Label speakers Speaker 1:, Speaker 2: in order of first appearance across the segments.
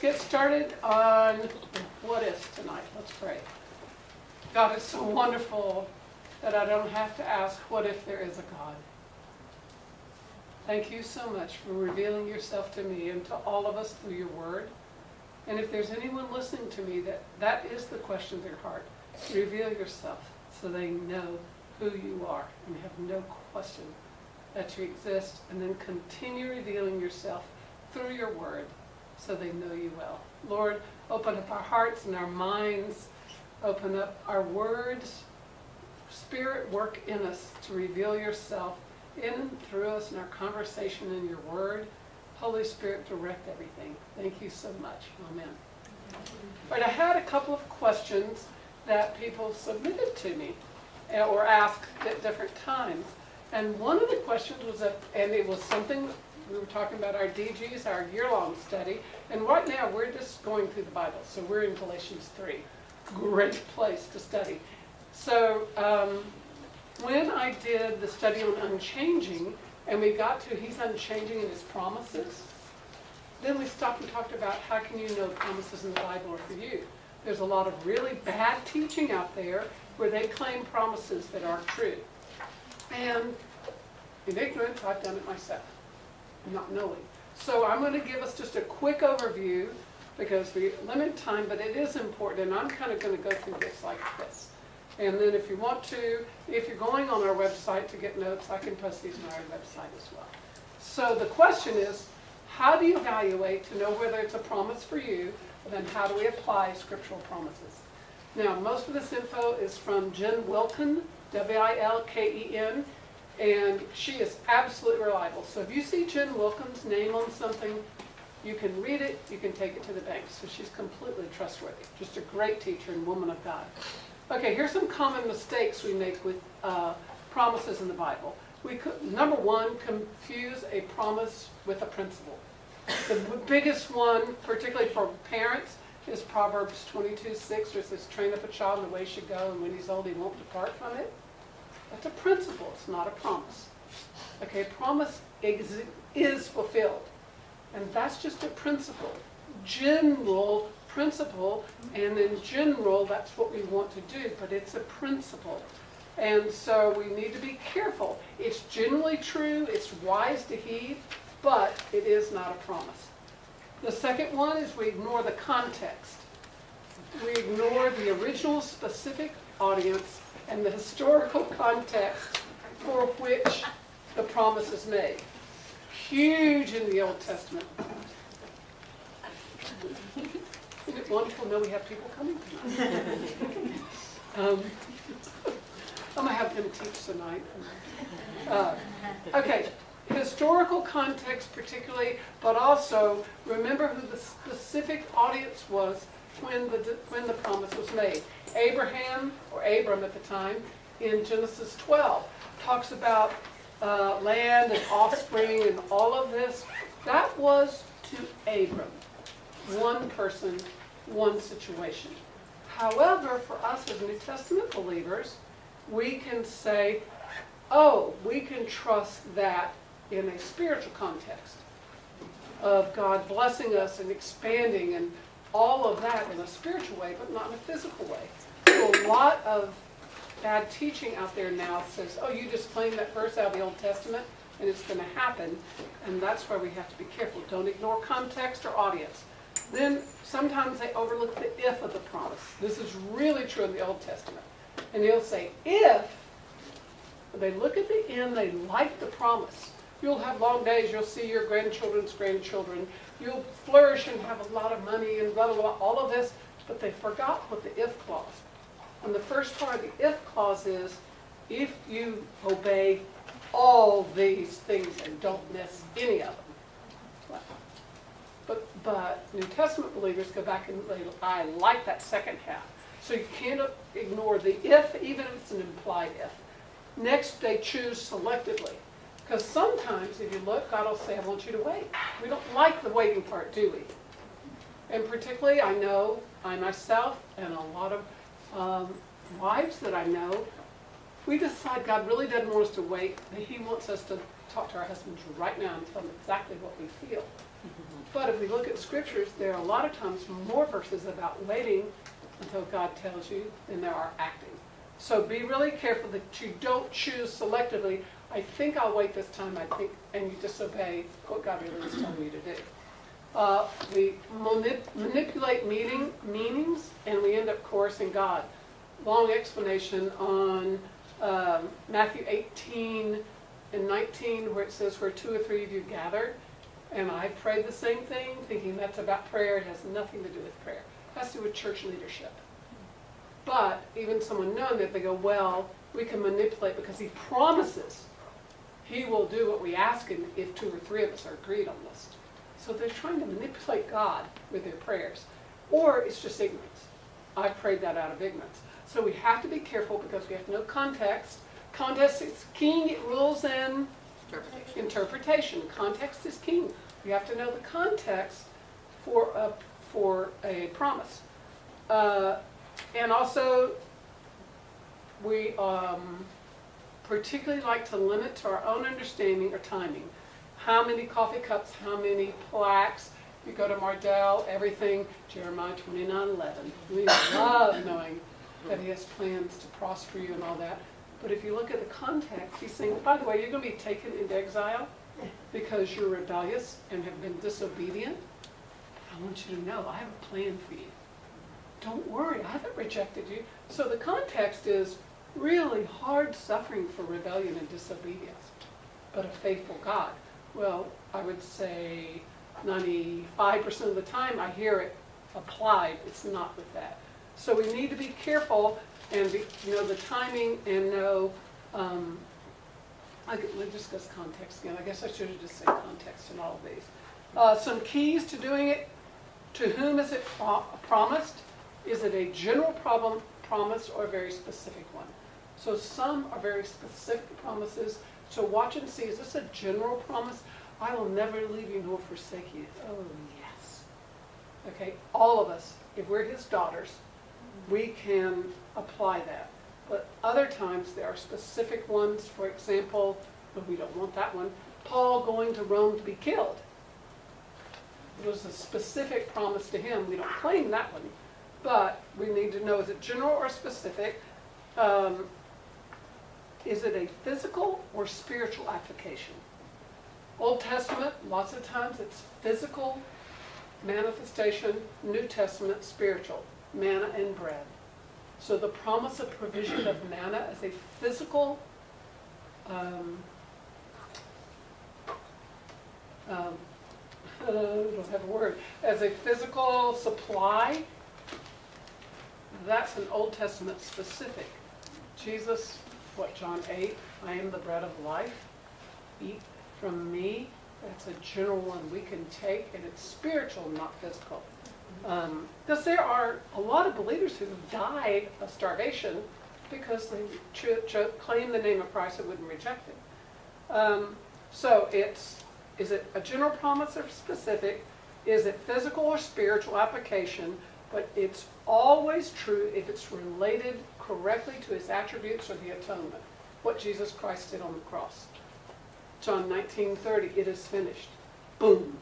Speaker 1: get started on what is tonight. Let's pray. God, it's so wonderful that I don't have to ask, what if there is a God? Thank you so much for revealing yourself to me and to all of us through your word. And if there's anyone listening to me, that is the question of their heart. Reveal yourself so they know who you are and have no question that you exist, and then continue revealing yourself through your word so they know you well. Lord, open up our hearts and our minds, open up our words. Spirit, work in us to reveal yourself in and through us in our conversation in your word. Holy Spirit, direct everything. Thank you so much. Amen. All right, I had a couple of questions that people submitted to me or asked at different times. And one of the questions was, and it was something, we were talking about our DGs, our year-long study, and right now we're just going through the Bible. So we're in Galatians 3. Great place to study. So when I did the study on unchanging, and we got to he's unchanging in his promises, then we stopped and talked about how can you know promises in the Bible are for you. There's a lot of really bad teaching out there where they claim promises that aren't true. And in ignorance, I've done it myself, not knowing. So I'm going to give us just a quick overview because we limit time, but it is important, and I'm kind of going to go through this like this. And then if you want to, if you're going on our website to get notes, I can post these on our website as well. So the question is, how do you evaluate to know whether it's a promise for you, and then how do we apply scriptural promises? Now, most of this info is from Jen Wilken, W-I-L-K-E-N, and she is absolutely reliable. So if you see Jen Wilken's name on something, you can read it, you can take it to the bank. So she's completely trustworthy. Just a great teacher and woman of God. Okay, here's some common mistakes we make with promises in the Bible. We could, number one, confuse a promise with a principle. The biggest one, particularly for parents, is Proverbs 22:6, where it says, train up a child in the way he should go, and when he's old, he won't depart from it. That's a principle. It's not a promise. Okay, promise is fulfilled. And that's just a principle. General principle, and in general, that's what we want to do, but it's a principle. And so we need to be careful. It's generally true, it's wise to heed, but it is not a promise. The second one is we ignore the context. We ignore the original specific audience and the historical context for which the promise is made. Huge in the Old Testament. Isn't it wonderful to know we have people coming tonight? I'm going to have them teach tonight. Okay, historical context particularly, but also remember who the specific audience was when the promise was made. Abraham, or Abram at the time, in Genesis 12, talks about land and offspring and all of this. That was to Abram. One person, one situation. However, for us as New Testament believers, we can say, oh, we can trust that in a spiritual context of God blessing us and expanding and all of that in a spiritual way, but not in a physical way. So a lot of bad teaching out there now says, oh, you just claim that verse out of the Old Testament and it's going to happen. And that's why we have to be careful. Don't ignore context or audience. Then sometimes they overlook the if of the promise. This is really true in the Old Testament. And he'll say, if they look at the end, they like the promise. You'll have long days, you'll see your grandchildren's grandchildren, you'll flourish and have a lot of money and blah, blah, blah, all of this, but they forgot what the if clause. And the first part of the if clause is, if you obey all these things and don't miss any of them. But New Testament believers go back and they, I like that second half. So you can't ignore the if, even if it's an implied if. Next, they choose selectively. Because sometimes, if you look, God will say, I want you to wait. We don't like the waiting part, do we? And particularly, I know, I myself, and a lot of wives that I know, we decide God really doesn't want us to wait, but He wants us to talk to our husbands right now and tell them exactly what we feel. But if we look at scriptures, there are a lot of times more verses about waiting until God tells you than there are acting. So be really careful that you don't choose selectively. I think I'll wait this time, and you disobey what God really is telling you to do. We manipulate meanings, and we end up coercing God. Long explanation on Matthew 18 and 19, where it says, where 2 or 3 of you gather. And I prayed the same thing, thinking that's about prayer. It has nothing to do with prayer. It has to do with church leadership. But even someone knowing that, they go, well, we can manipulate because he promises he will do what we ask him if 2 or 3 of us are agreed on this. So they're trying to manipulate God with their prayers. Or it's just ignorance. I prayed that out of ignorance. So we have to be careful because we have to know context. Context is king. It rules in interpretation. Context is king. We have to know the context for a promise. And also, we particularly like to limit to our own understanding or timing. How many coffee cups, how many plaques. You go to Mardell, everything, Jeremiah 29:11. We love knowing that he has plans to prosper you and all that. But if you look at the context, he's saying, by the way, you're going to be taken into exile because you're rebellious and have been disobedient. I want you to know, I have a plan for you. Don't worry, I haven't rejected you. So the context is really hard suffering for rebellion and disobedience, but a faithful God. Well, I would say 95% of the time I hear it applied. It's not with that. So we need to be careful and know the timing and know, let's discuss context again. I guess I should have just said context in all of these. Some keys to doing it. To whom is it promised? Is it a general promise or a very specific one? So some are very specific promises. So watch and see, is this a general promise? I will never leave you nor forsake you. Oh, yes. Okay, all of us, if we're his daughters, we can apply that. But other times there are specific ones. For example, but we don't want that one, Paul going to Rome to be killed. It was a specific promise to him. We don't claim that one. But we need to know, is it general or specific? Is it a physical or spiritual application? Old Testament, lots of times it's physical manifestation. New Testament, spiritual, manna and bread. So the promise of provision of manna as a physical I don't have a word, as a physical supply, that's an Old Testament specific. Jesus, John 8, I am the bread of life, eat from me. That's a general one we can take, and it's spiritual, not physical. Because there are a lot of believers who died of starvation because they claimed the name of Christ and wouldn't reject it. So is it a general promise or specific? Is it physical or spiritual application? But it's always true if it's related correctly to his attributes or the atonement, what Jesus Christ did on the cross. John 19:30, it is finished. Boom.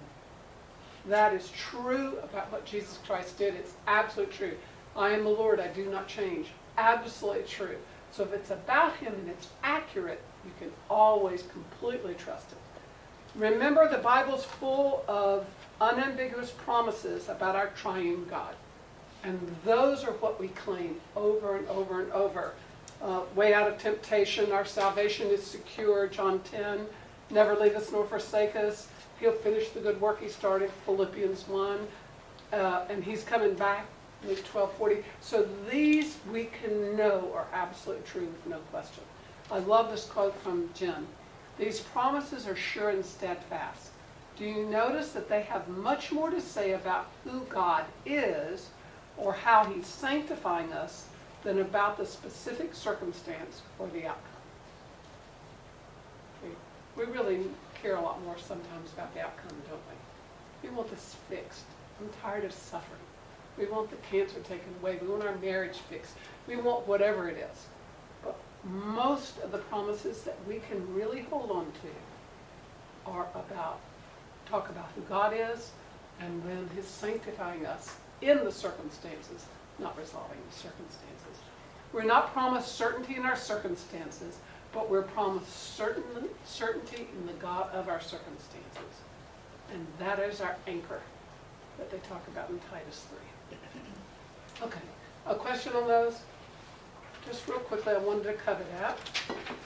Speaker 1: That is true about what Jesus Christ did. It's absolutely true. I am the Lord, I do not change. Absolutely true. So if it's about him and it's accurate, you can always completely trust it. Remember, the Bible's full of unambiguous promises about our triune God. And those are what we claim over and over and over. Way out of temptation, our salvation is secure, John 10. Never leave us nor forsake us. He'll finish the good work he started, Philippians 1. And he's coming back, Luke 12:40. So these we can know are absolutely true with no question. I love this quote from Jen. These promises are sure and steadfast. Do you notice that they have much more to say about who God is or how he's sanctifying us than about the specific circumstance or the outcome? We really care a lot more sometimes about the outcome, don't we? We want this fixed. I'm tired of suffering. We want the cancer taken away. We want our marriage fixed. We want whatever it is. But most of the promises that we can really hold on to talk about who God is, and then his sanctifying us in the circumstances, not resolving the circumstances. We're not promised certainty in our circumstances, but we're promised certainty in the God of our circumstances. And that is our anchor that they talk about in Titus 3. Okay, a question on those? Just real quickly, I wanted to cover that,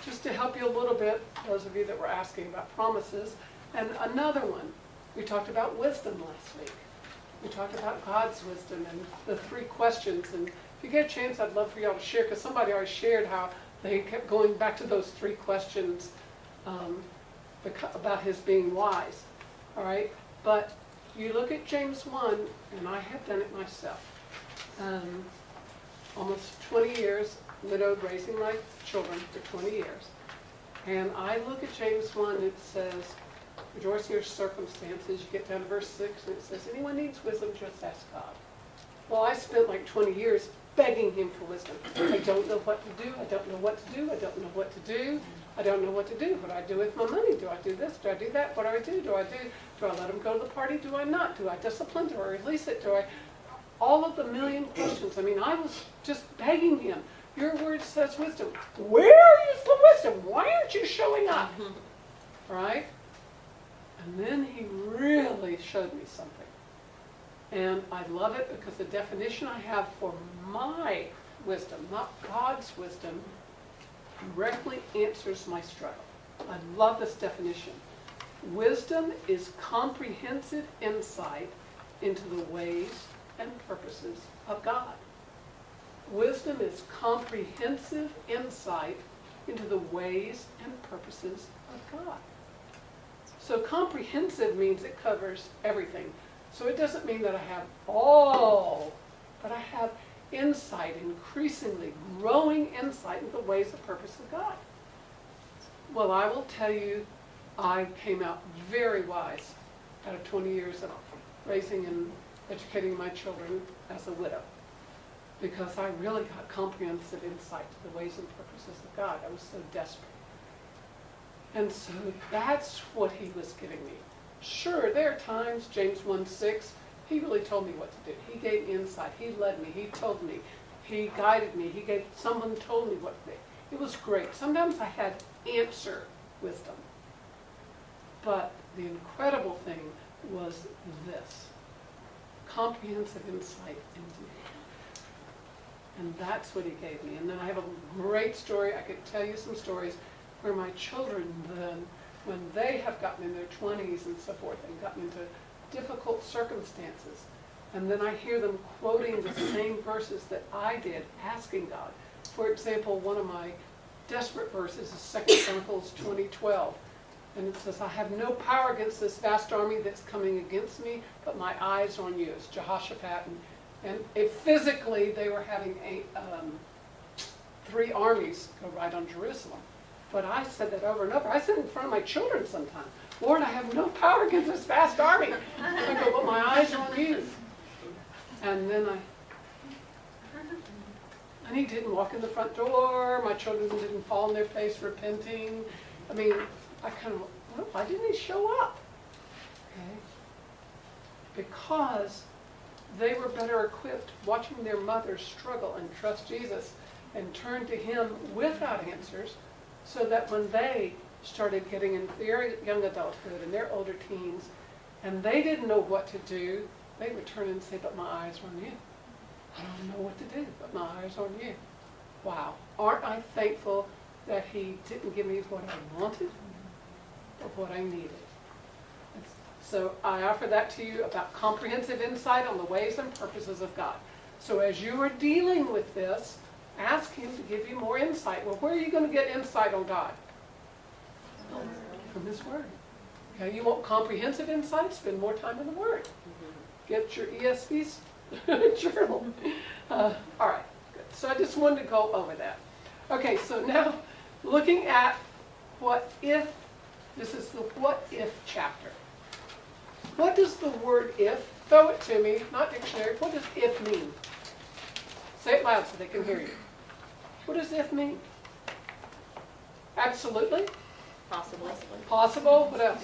Speaker 1: just to help you a little bit, those of you that were asking about promises. And another one, we talked about wisdom last week. We talked about God's wisdom and the 3 questions. And if you get a chance, I'd love for y'all to share, because somebody already shared how they kept going back to those 3 questions about his being wise. All right? But you look at James 1, and I have done it myself. Almost 20 years, widowed, raising my children for 20 years. And I look at James 1, it says, rejoice in your circumstances. You get down to verse 6, and it says, anyone needs wisdom, just ask God. Well, I spent like 20 years begging him for wisdom. I don't know what to do. I don't know what to do. I don't know what to do. I don't know what to do. What do I do with my money? Do I do this? Do I do that? What do I do? Do I let him go to the party? Do I not? Do I discipline? Do I release it? All of the million questions. I mean, I was just begging him. Your word says wisdom. Where is the wisdom? Why aren't you showing up? Right? And then he really showed me something. And I love it because the definition I have for my wisdom, not God's wisdom, directly answers my struggle. I love this definition. Wisdom is comprehensive insight into the ways and purposes of God. Wisdom is comprehensive insight into the ways and purposes of God. So comprehensive means it covers everything. So it doesn't mean that I have all, but I have insight, increasingly growing insight into the ways and purpose of God. Well, I will tell you, I came out very wise out of 20 years of raising and educating my children as a widow, because I really got comprehensive insight to the ways and purposes of God. I was so desperate. And so that's what he was giving me. Sure, there are times, James 1:6, he really told me what to do. He gave me insight. He led me. He told me. He guided me. Someone told me what to do. It was great. Sometimes I had answer wisdom. But the incredible thing was this. Comprehensive insight into me. And that's what he gave me. And then I have a great story. I could tell you some stories where my children then, when they have gotten in their 20s and so forth, and gotten into difficult circumstances, and then I hear them quoting the same verses that I did, asking God. For example, one of my desperate verses is 2 Chronicles 20:12. And it says, I have no power against this vast army that's coming against me, but my eyes are on you. It's Jehoshaphat. And physically, they were having 3 armies go right on Jerusalem. But I said that over and over. I said it in front of my children sometimes. Lord, I have no power against this vast army. I go, but my eyes are on you. And then and he didn't walk in the front door. My children didn't fall on their face repenting. I mean, I kind of, well, why didn't he show up? Okay. Because they were better equipped watching their mother struggle and trust Jesus and turn to him without answers, so that when they started getting into their young adulthood and their older teens, and they didn't know what to do, they would turn and say, but my eyes are on you. I don't know what to do, but my eyes are on you. Wow. Aren't I thankful that he didn't give me what I wanted, but what I needed? So I offer that to you about comprehensive insight on the ways and purposes of God. So as you are dealing with this, ask him to give you more insight. Well, where are you going to get insight on God? From his word. Okay, you want comprehensive insight? Spend more time in the word. Get your ESV journal. All right, good. So I just wanted to go over that. Okay, so now looking at what if, this is the what if chapter. What does the word if, throw it to me, not dictionary, what does if mean? Say it loud so they can hear you. What does if mean? Absolutely?
Speaker 2: Possibly.
Speaker 1: Possible? What else?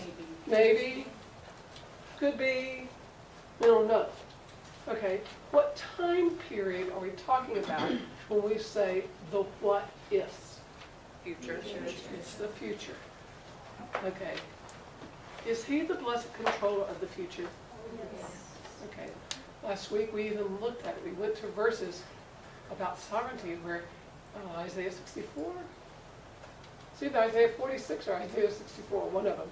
Speaker 1: maybe, could be, we don't know. Okay, what time period are we talking about when we say the what ifs?
Speaker 2: Future.
Speaker 1: It's the future. Okay. Is he the blessed controller of the future?
Speaker 2: Yes.
Speaker 1: Okay. Last week we even looked at it. We went to verses about sovereignty where Isaiah 64, it's either Isaiah 46 or Isaiah 64, one of them.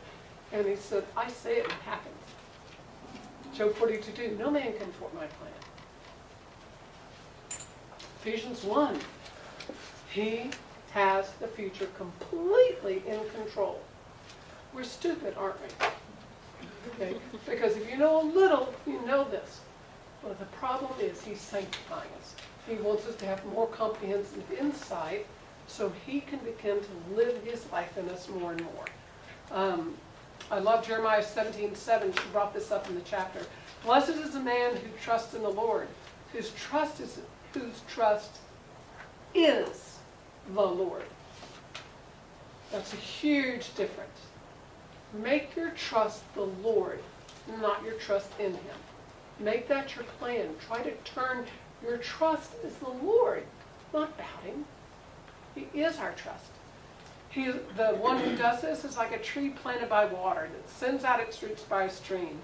Speaker 1: And he said, I say it and it happens. Job 42:2, no man can thwart my plan. Ephesians 1, he has the future completely in control. We're stupid, aren't we? Okay? Because if you know a little, you know this. Well, the problem is he's sanctifying us. He wants us to have more comprehensive insight so he can begin to live his life in us more and more. I love Jeremiah 17:7. She brought this up in the chapter. Blessed is the man who trusts in the Lord, whose trust is the Lord. That's a huge difference. Make your trust the Lord, not your trust in him. Make that your plan. Try to turn your trust as the Lord, not about him. He is our trust. The one who does this is like a tree planted by water that sends out its roots by a stream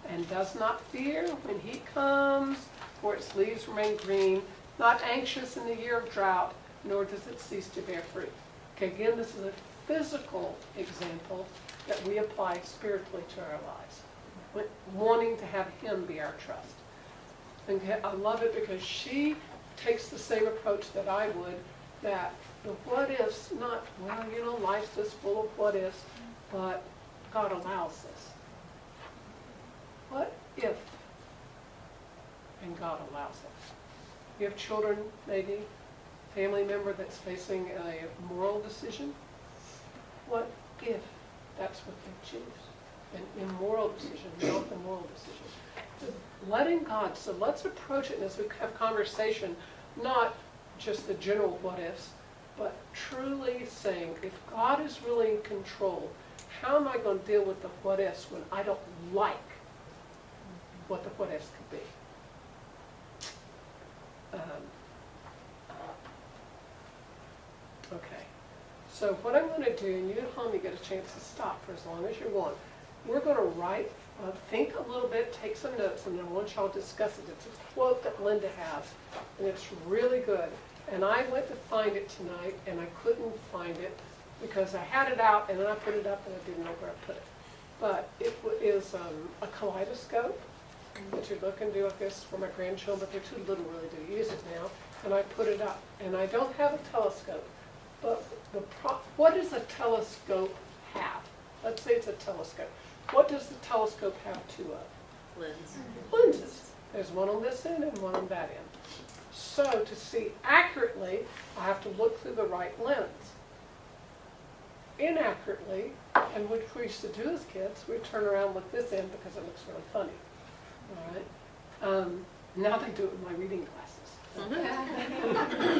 Speaker 1: and does not fear when heat comes, for its leaves remain green, not anxious in the year of drought, nor does it cease to bear fruit. Okay, again, this is a physical example that we apply spiritually to our lives, wanting to have him be our trust. And I love it because she takes the same approach that I would, that the what ifs, not, well, you know, life's just full of what ifs, but God allows this. What if? And God allows it. You have children, maybe, family member that's facing a moral decision. What if that's what they choose? An immoral decision, not the moral decision. Letting God, so let's approach it as we have conversation, not just the general what ifs, but truly saying, if God is really in control, how am I going to deal with the what ifs when I don't like what the what ifs could be? Okay. So what I'm going to do, and you at home, you get a chance to stop for as long as you want. We're going to write, think a little bit, take some notes, and then I want y'all to discuss it. It's a quote that Linda has, and it's really good. And I went to find it tonight, and I couldn't find it because I had it out, and then I put it up, and I didn't know where I put it. But it is a kaleidoscope that you look and do with this for my grandchildren, but they're too little really to use it now. And I put it up, and I don't have a telescope. But what does a telescope have? Let's say it's a telescope. What does the telescope have two of? Lenses. There's one on this end and one on that end. So to see accurately, I have to look through the right lens. Inaccurately, and which we used to do as kids, we turn around and look this end because it looks really funny. All right. Now they do it with my reading glasses.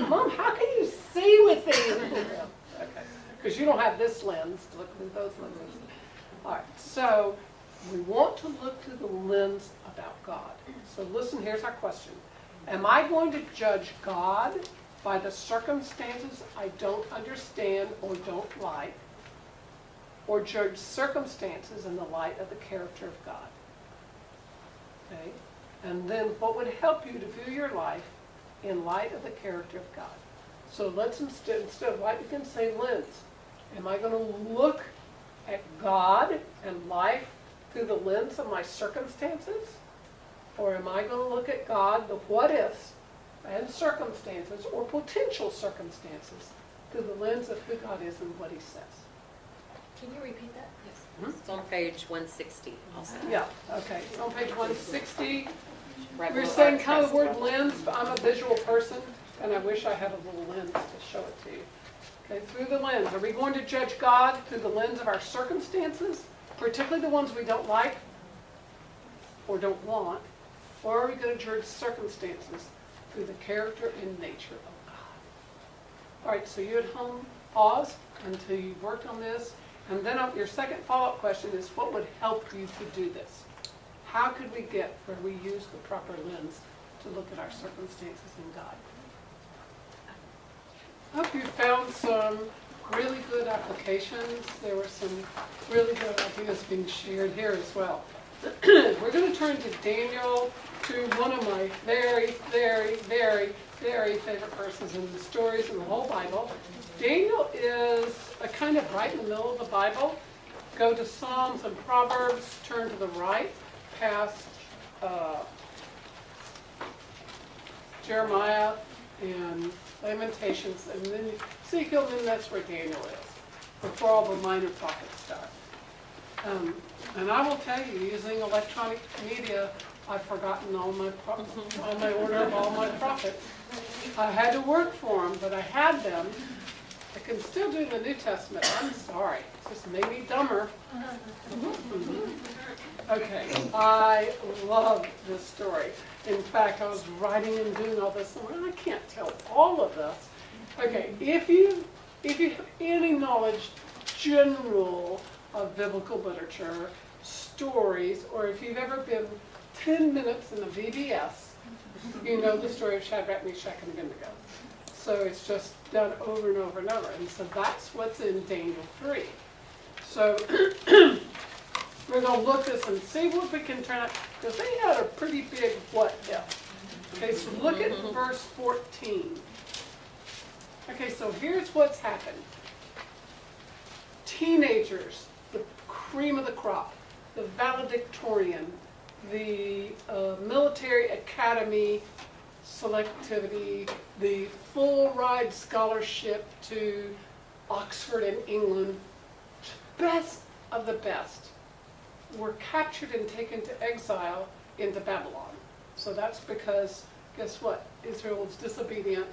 Speaker 1: Mom, how can you see with these? Okay, because you don't have this lens to look through those lenses. All right, so we want to look through the lens about God. So listen, here's our question. Am I going to judge God by the circumstances I don't understand or don't like, or judge circumstances in the light of the character of God? Okay? And then what would help you to view your life in light of the character of God? So let's instead of light, you can say lens. Am I going to look at God and life through the lens of my circumstances? Or am I going to look at God, the what ifs, and circumstances, or potential circumstances, through the lens of who God is and what he says?
Speaker 2: Can you repeat that? Yes. It's on page 160 also.
Speaker 1: Yeah, okay. It's on page 160.
Speaker 2: Right
Speaker 1: We were
Speaker 2: below
Speaker 1: saying
Speaker 2: our
Speaker 1: kind of the word
Speaker 2: trust.
Speaker 1: lens, but I'm a visual person, and I wish I had a little lens to show it to you. Okay, through the lens. Are we going to judge God through the lens of our circumstances, particularly the ones we don't like or don't want? Or are we going to judge circumstances through the character and nature of God? All right, so you at home, pause until you've worked on this, And then your second follow-up question is, what would help you to do this? How could we get where we use the proper lens to look at our circumstances in God? I hope you found some really good applications. There were some really good ideas being shared here as well. We're going to turn to Daniel, to one of my very, very, very, very favorite persons in the stories in the whole Bible. Daniel is a kind of right in the middle of the Bible. Go to Psalms and Proverbs, turn to the right, past Jeremiah and Lamentations, and then Ezekiel, and then that's where Daniel is, before all the minor prophets start. And I will tell you, using electronic media, I've forgotten all my order of all my prophets. I had to work for them, but I had them. I can still do the New Testament. I'm sorry. It just made me dumber. Okay, I love this story. In fact, I was writing and doing all this, and I can't tell all of this. Okay, if you have any knowledge, general, of biblical literature, stories, or if you've ever been 10 minutes in the VBS, you know the story of Shadrach, Meshach, and Abednego. So it's just done over and over and over. And so that's what's in Daniel 3. So we're going to look at this and see what we can turn out, because they had a pretty big what if. Okay, so look at verse 14. Okay, so here's what's happened. Teenagers, the cream of the crop, the valedictorian, the military academy selectivity, the full ride scholarship to Oxford and England, best of the best, were captured and taken to exile into Babylon. So that's because, guess what? Israel was disobedient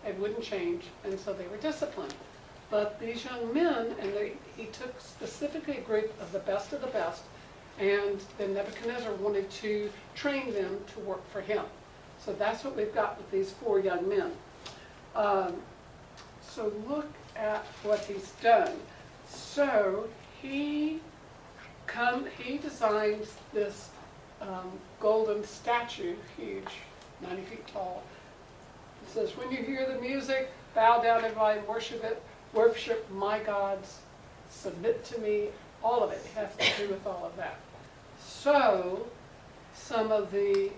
Speaker 1: and wouldn't change, and so they were disciplined. But these young men, and he took specifically a group of the best, and then Nebuchadnezzar wanted to train them to work for him. So that's what we've got with these 4 young men. So look at what he's done. So he designs this golden statue, huge, 90 feet tall. It says, when you hear the music, bow down everybody and worship it. Worship my gods, submit to me, all of it has to do with all of that. So, some of these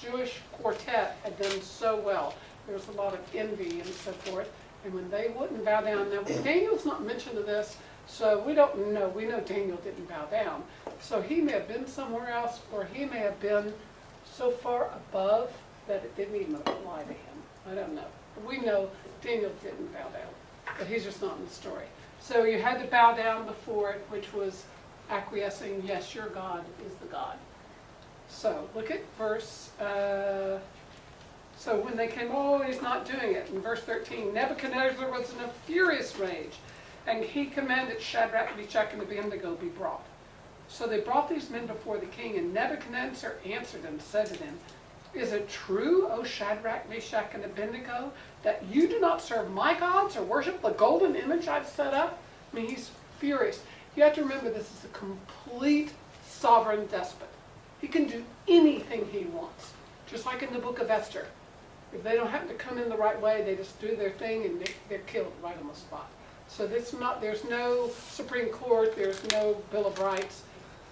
Speaker 1: Jewish quartet had done so well. There was a lot of envy and so forth. And when they wouldn't bow down, now Daniel's not mentioned in this, so we don't know. We know Daniel didn't bow down. So he may have been somewhere else, or he may have been so far above that it didn't even apply to him. I don't know. We know Daniel didn't bow down, but he's just not in the story. So you had to bow down before it, which was acquiescing, yes, your God is the God. So look at verse, so when they came, oh, he's not doing it. In verse 13, Nebuchadnezzar was in a furious rage, and he commanded Shadrach, Meshach, and Abednego be brought. So they brought these men before the king, and Nebuchadnezzar answered and said to them, is it true, O Shadrach, Meshach, and Abednego, that you do not serve my gods or worship the golden image I've set up? I mean, he's furious. You have to remember, this is a complete sovereign despot. He can do anything he wants, just like in the book of Esther. If they don't happen to come in the right way, they just do their thing and they're killed right on the spot. So there's no Supreme Court, there's no Bill of Rights.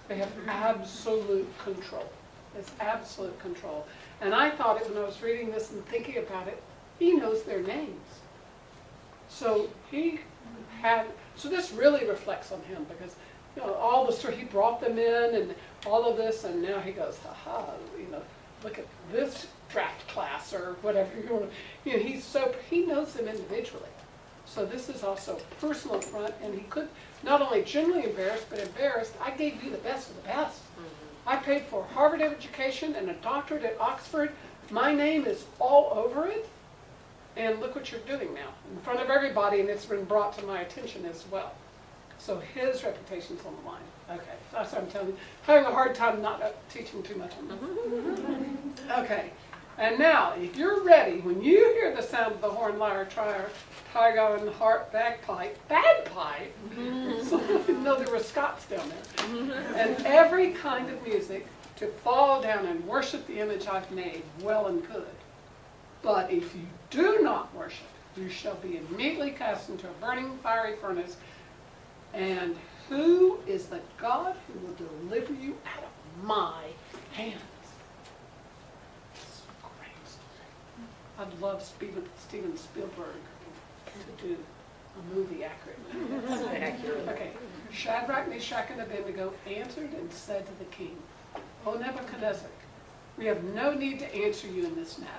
Speaker 1: They have absolute control. It's absolute control. And I thought it when I was reading this and thinking about it, he knows their names. So so this really reflects on him, because all the story, he brought them in and all of this, and now he goes, look at this draft class or whatever you want to, he knows them individually. So this is also a personal affront, and he could not only generally embarrassed, but embarrassed. I gave you the best of the best. I paid for a Harvard education and a doctorate at Oxford. My name is all over it. And look what you're doing now, in front of everybody, and it's been brought to my attention as well. So his reputation's on the line. Okay, that's what I'm telling you. Having a hard time not teaching too much on this. Okay, And now, if you're ready, when you hear the sound of the horn, lyre, trier, tiger, and harp, bagpipe, so you know there were Scots down there, and every kind of music, to fall down and worship the image I've made, well and good. But if you do not worship, you shall be immediately cast into a burning fiery furnace. And who is the God who will deliver you out of my hands? I'd love Steven Spielberg to do a movie accurately. Okay. Shadrach, Meshach, and Abednego answered and said to the king, O Nebuchadnezzar, we have no need to answer you in this matter.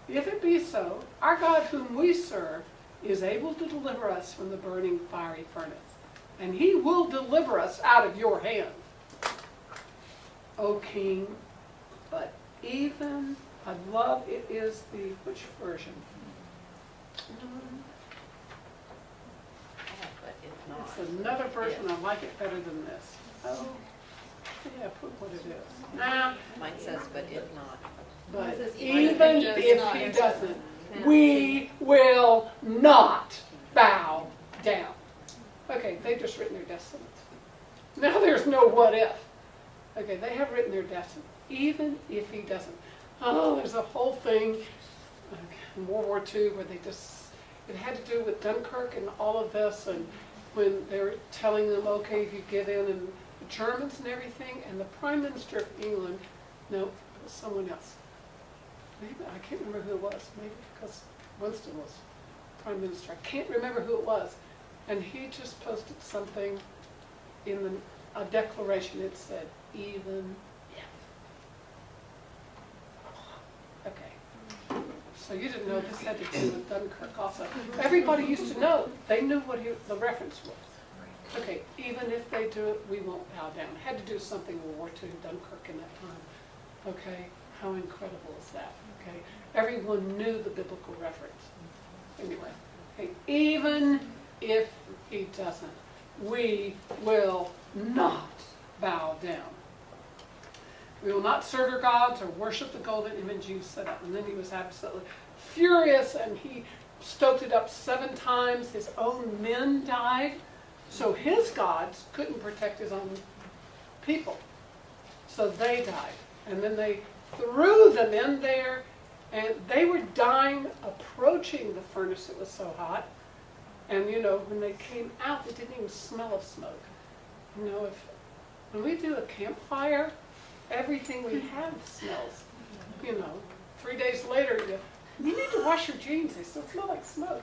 Speaker 1: If it be so, our God whom we serve is able to deliver us from the burning fiery furnace, and he will deliver us out of your hand, O king. But even, I love it is the, which version?
Speaker 2: But if not.
Speaker 1: It's another version, I like it better than this. Oh, yeah, put what it is. Nah,
Speaker 2: Mine says, but if not.
Speaker 1: but
Speaker 3: It says
Speaker 1: even if he doesn't, we will not bow down. Okay, they've just written their death sentence. Now there's no what if. Okay, they have written their death sentence. Even if he doesn't. Oh, there's a whole thing in World War II where they just, it had to do with Dunkirk and all of this, and when they were telling them, okay, if you get in, and the Germans and everything, and the Prime Minister of England, no, it was someone else. Maybe, I can't remember who it was, maybe because Winston was Prime Minister. I can't remember who it was. And he just posted something in a declaration. It said, even if. Okay. So you didn't know this had to do with Dunkirk also. Everybody used to know. They knew what the reference was. Okay, even if they do it, we won't bow down. Had to do something in World War II, Dunkirk in that time. Okay, how incredible is that? Okay, everyone knew the biblical reference. Anyway, okay, even if he doesn't, we will not bow down. We will not serve your gods or worship the golden image you set up. And then he was absolutely furious, and he stoked it up 7 times. His own men died. So his gods couldn't protect his own people. So they died. And then they threw them in there, and they were dying, approaching the furnace. It was so hot. And you know, when they came out, they didn't even smell of smoke. You know, when we do a campfire, everything we have smells. You know, 3 days later, you need to wash your jeans. They still smell like smoke.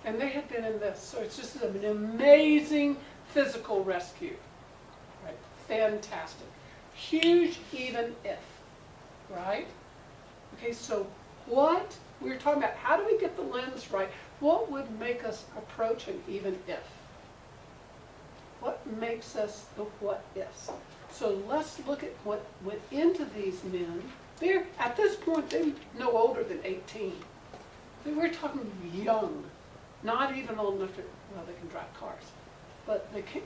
Speaker 1: And they had been in this. So it's just an amazing physical rescue. Right? Fantastic. Huge even if. Right? Okay, so what we're talking about, how do we get the lens right? What would make us approach an even if? What makes us the what ifs? So let's look at what went into these men. They're, at this point, they're no older than 18. We're talking young, not even old enough to, well, they can drive cars, but they can't,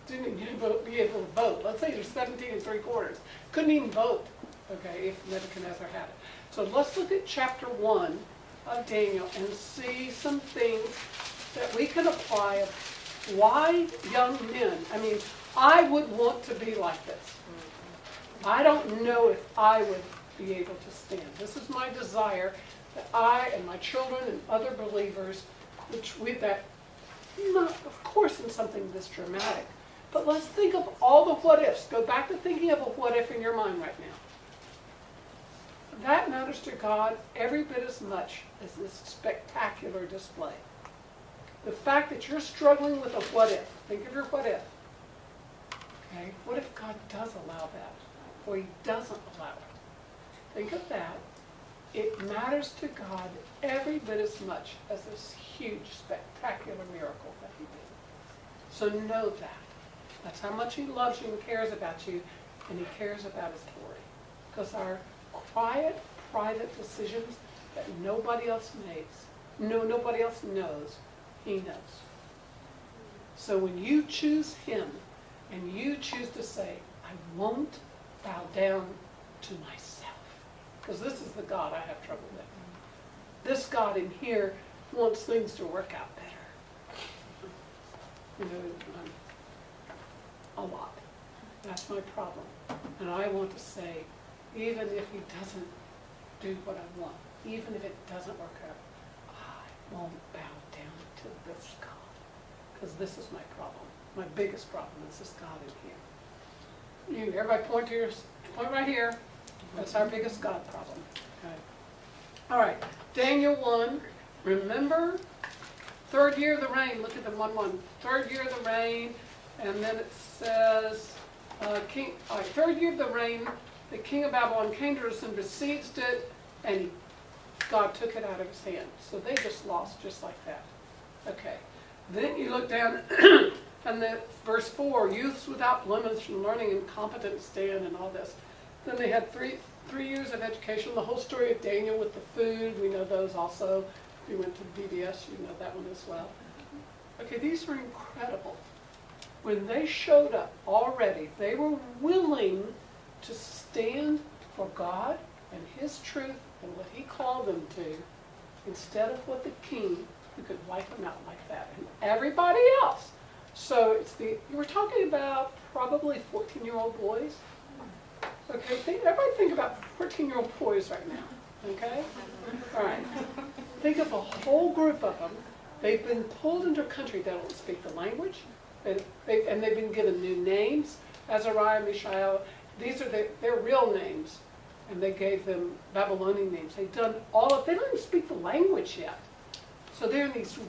Speaker 1: didn't even be able to vote. Let's say they're 17 3/4. Couldn't even vote, okay, if Nebuchadnezzar had it. So let's look at chapter 1 of Daniel and see some things that we can apply of why young men. I mean, I would want to be like this. I don't know if I would be able to stand. This is my desire, that I and my children and other believers, that not, of course, in something this dramatic, but let's think of all the what ifs. Go back to thinking of a what if in your mind right now. That matters to God every bit as much as this spectacular display. The fact that you're struggling with a what if, think of your what if. Okay, what if God does allow that, or he doesn't allow it? Think of that. It matters to God every bit as much as this huge, spectacular miracle that he did. So know that. That's how much he loves you and cares about you, and he cares about his glory. Because our quiet, private decisions that nobody else makes, nobody else knows, he knows. So when you choose him, and you choose to say, I won't bow down to myself. Because this is the God I have trouble with. This God in here wants things to work out better. You know, a lot. That's my problem. And I want to say, even if he doesn't do what I want, even if it doesn't work out, I won't bow down to this God. Because this is my problem. My biggest problem is this God in here. You, everybody point right here. That's our biggest God problem. Okay. All right, Daniel 1, remember, third year of the reign, look at the 1:1, third year of the reign, and then it says, third year of the reign, the king of Babylon came to Jerusalem, besieged it, and God took it out of his hand. So they just lost just like that. Okay, then you look down, and then verse 4, youths without blemish and learning and competent stand and all this. Then they had three years of education, the whole story of Daniel with the food, we know those also. If you went to BBS, you know that one as well. Okay, these were incredible. When they showed up already, they were willing to stand for God and his truth and what he called them to, instead of what the king, who could wipe them out like that, and everybody else. So we're talking about probably 14-year-old boys. Okay, everybody think about 14-year-old boys right now, okay? All right. Think of a whole group of them. They've been pulled into a country that don't speak the language, and they've been given new names, Azariah, Mishael. These are their real names, and they gave them Babylonian names. They've done they don't even speak the language yet. So they're in these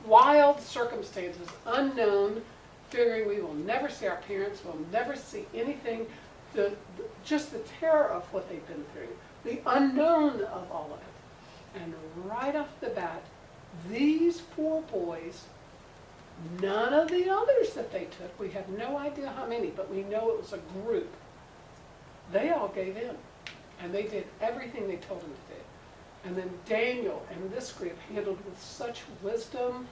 Speaker 1: wild circumstances, unknown, figuring we will never see our parents, we'll never see anything. Just the terror of what they've been through, the unknown of all of it. And right off the bat, these 4 boys, none of the others that they took, we have no idea how many, but we know it was a group, they all gave in. And they did everything they told them to do. And then Daniel and this group handled with such wisdom,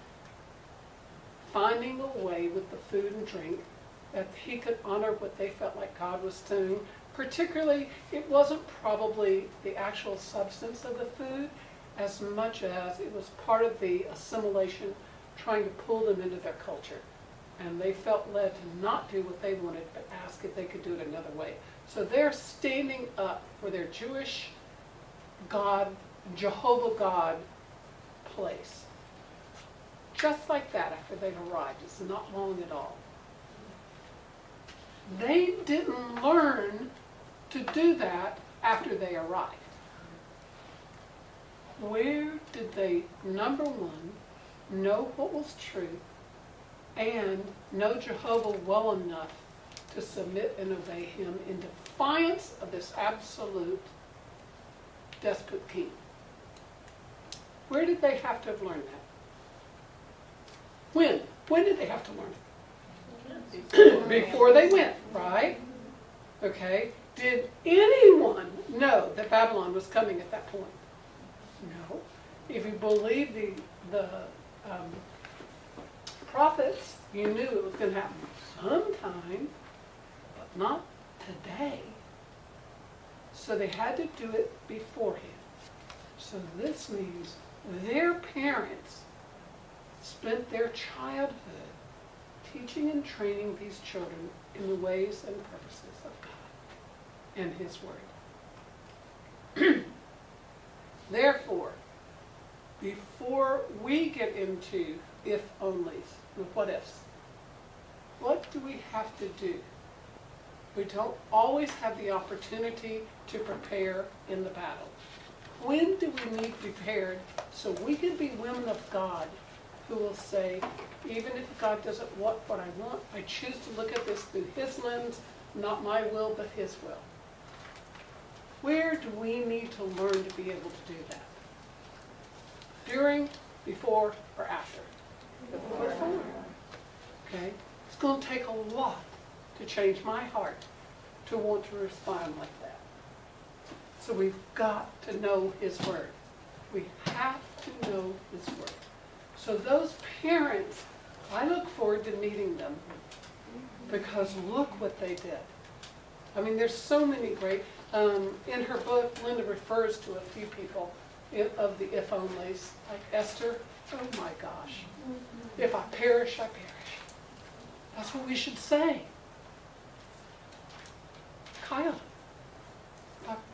Speaker 1: finding a way with the food and drink, that he could honor what they felt like God was doing. Particularly, it wasn't probably the actual substance of the food as much as it was part of the assimilation, trying to pull them into their culture. And they felt led to not do what they wanted, but ask if they could do it another way. So they're standing up for their Jewish God, Jehovah God place. Just like that after they've arrived. It's not long at all. They didn't learn to do that after they arrived. Where did they, number one, know what was true and know Jehovah well enough to submit and obey him in defiance of this absolute despot king? Where did they have to have learned that? When? When did they have to learn it? Before they went, right? Okay. Did anyone know that Babylon was coming at that point? No. If you believe the prophets, you knew it was going to happen sometime, but not today. So they had to do it beforehand. So this means their parents spent their childhood teaching and training these children in the ways and purposes of God and his word. Therefore, before we get into if-onlys and what-ifs, what do we have to do? We don't always have the opportunity to prepare in the battle. When do we need prepared so we can be women of God who will say, even if God doesn't want what I want, I choose to look at this through his lens, not my will, but his will. Where do we need to learn to be able to do that? During, before, or after? Before. Okay? It's going to take a lot to change my heart to want to respond like that. So we've got to know his word. We have to know his word. So those parents, I look forward to meeting them, because look what they did. I mean, there's so many great, in her book, Linda refers to a few people of the if onlys, like Esther. Oh my gosh. If I perish, I perish. That's what we should say. Kyle,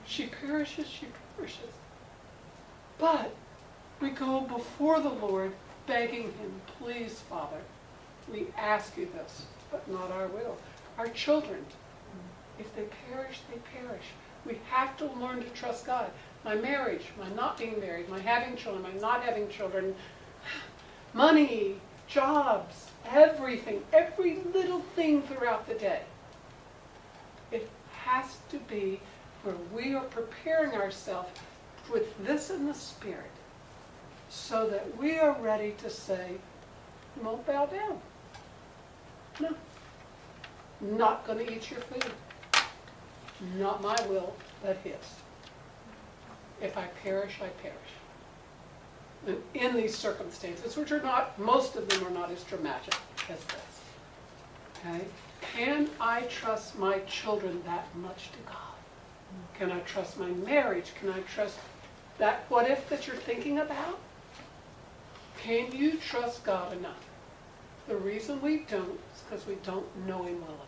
Speaker 1: she perishes, she perishes. But we go before the Lord begging him, please, Father, we ask you this, but not our will. Our children, if they perish, they perish. We have to learn to trust God. My marriage, my not being married, my having children, my not having children, money, jobs, everything, every little thing throughout the day. It has to be where we are preparing ourselves with this in the Spirit so that we are ready to say, won't bow down. No. Not going to eat your food. Not my will, but his. If I perish, I perish. And in these circumstances, which are not, most of them are not as dramatic as this. Okay? Can I trust my children that much to God? Can I trust my marriage? Can I trust that what if that you're thinking about? Can you trust God enough? The reason we don't is because we don't know him well enough.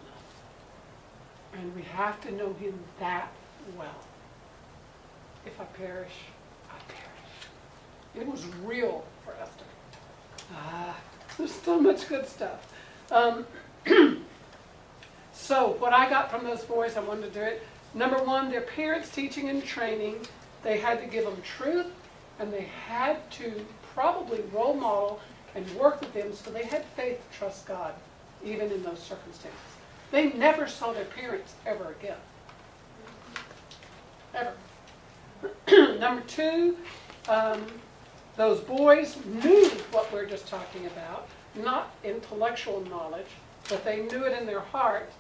Speaker 1: And we have to know him that well. If I perish, I perish. It was real for Esther. There's so much good stuff. So what I got from those boys, I wanted to do it. Number one, their parents' teaching and training, they had to give them truth, and they had to probably role model and work with them so they had faith to trust God, even in those circumstances. They never saw their parents ever again. Ever. Number two, those boys knew what we're just talking about, not intellectual knowledge, but they knew it in their heart.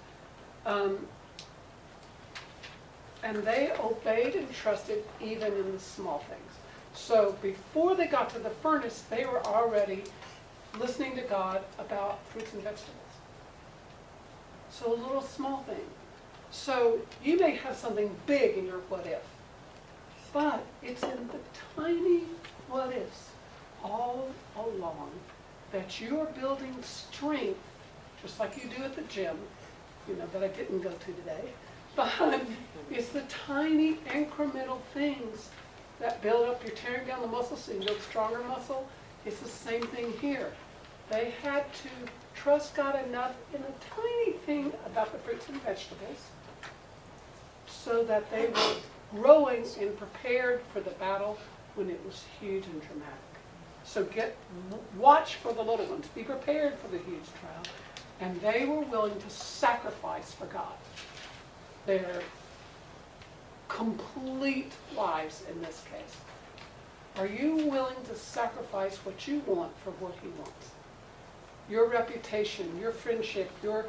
Speaker 1: And they obeyed and trusted even in the small things. So before they got to the furnace, they were already listening to God about fruits and vegetables. So a little small thing. So you may have something big in your what if, but it's in the tiny what ifs all along that you are building strength, just like you do at the gym, that I didn't go to today. But it's the tiny incremental things that build up. You're tearing down the muscle so you can build stronger muscle. It's the same thing here. They had to trust God enough in a tiny thing about the fruits and vegetables so that they were growing and prepared for the battle when it was huge and dramatic. So watch for the little ones. Be prepared for the huge trial. And they were willing to sacrifice for God their complete lives in this case. Are you willing to sacrifice what you want for what he wants? Your reputation, your friendship, your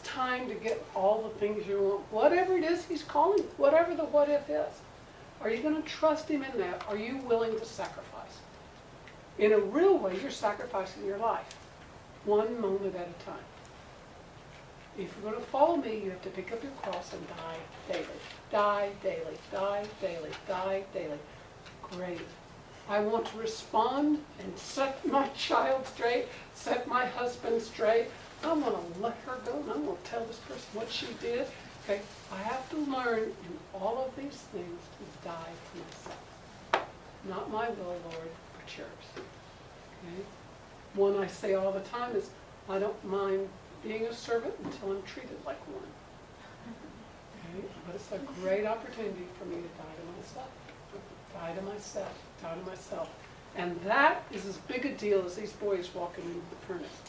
Speaker 1: time to get all the things you want, whatever it is he's calling, whatever the what if is. Are you going to trust him in that? Are you willing to sacrifice? In a real way, you're sacrificing your life, one moment at a time. If you're going to follow me, you have to pick up your cross and die daily. Die daily, die daily, die daily. Great. I want to respond and set my child straight, set my husband straight. I'm going to let her go and I'm going to tell this person what she did. Okay, I have to learn in all of these things to die to myself. Not my will, Lord, but yours. Okay? One I say all the time is, I don't mind being a servant until I'm treated like one. Okay? But it's a great opportunity for me to die to myself. Die to myself. Die to myself. And that is as big a deal as these boys walking into the furnace.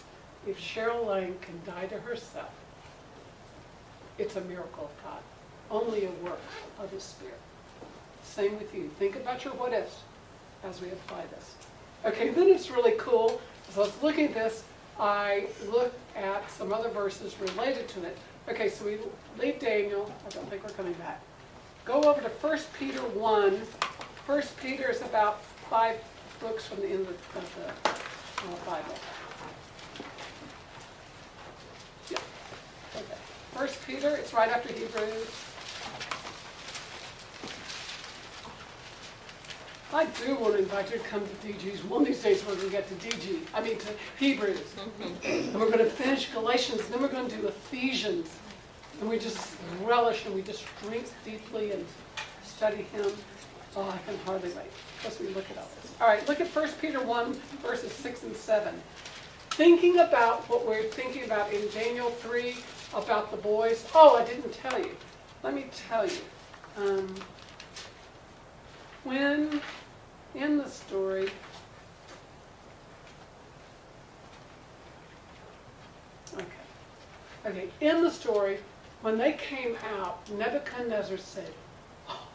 Speaker 1: If Cheryl Lange can die to herself, it's a miracle of God. Only a work of His Spirit. Same with you. Think about your what ifs as we apply this. Okay, then it's really cool. As I was looking at this, I looked at some other verses related to it. Okay, so we leave Daniel. I don't think we're coming back. Go over to 1 Peter 1. 1 Peter is about 5 books from the end of the Bible. Yeah. Okay. 1 Peter. It's right after Hebrews. I do want to invite you to come to DG's. One of these days we're going to get to to Hebrews. And we're going to finish Galatians, and then we're going to do Ephesians. And we just relish and we just drink deeply and study him. Oh, I can hardly wait. As we look at all this. All right, look at 1 Peter 1, verses 6 and 7. Thinking about what we're thinking about in Daniel 3, about the boys. Oh, I didn't tell you. Let me tell you. When in the story, okay, in the story, when they came out, Nebuchadnezzar said, "Oh,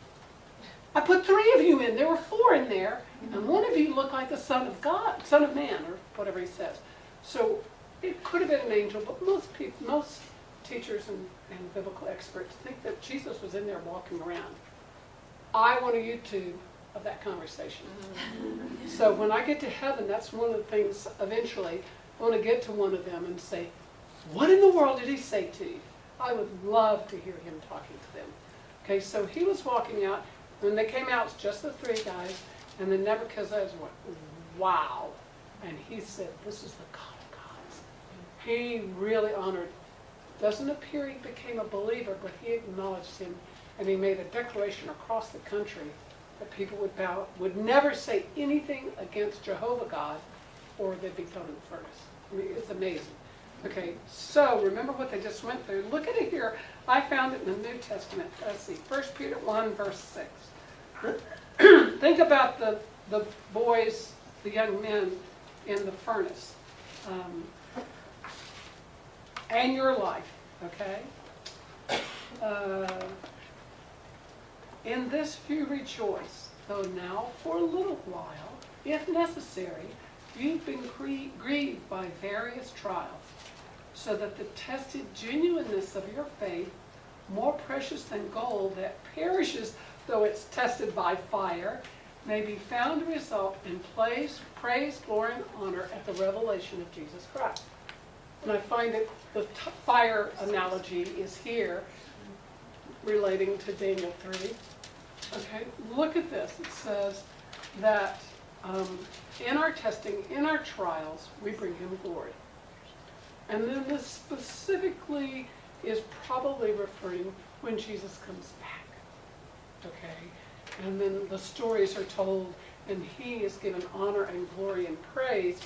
Speaker 1: I put 3 of you in. There were 4 in there, and one of you looked like the Son of God, Son of Man," or whatever he says. So it could have been an angel, but most teachers and biblical experts think that Jesus was in there walking around. I want a YouTube of that conversation. So when I get to heaven, that's one of the things eventually, I want to get to one of them and say, what in the world did he say to you? I would love to hear him talking to them. Okay, so he was walking out. When they came out, it's just the 3 guys, and then Nebuchadnezzar went, wow. And he said, this is the God of gods. He really honored. Doesn't appear he became a believer, but he acknowledged him, and he made a declaration across the country that people would never say anything against Jehovah God, or they'd be thrown in the furnace. I mean, it's amazing. Okay, so remember what they just went through. Look at it here. I found it in the New Testament. Let's see, 1 Peter 1, verse 6. Think about the boys, the young men in the furnace, and your life, okay? In this you rejoice, though now for a little while, if necessary, you've been grieved by various trials, so that the tested genuineness of your faith, more precious than gold that perishes though it's tested by fire, may be found to result in praise, glory, and honor at the revelation of Jesus Christ. And I find that the fire analogy is here, relating to Daniel 3. Okay, look at this. It says that in our testing, in our trials, we bring him glory. And then this specifically is probably referring when Jesus comes back. Okay, and then the stories are told, and he is given honor and glory and praise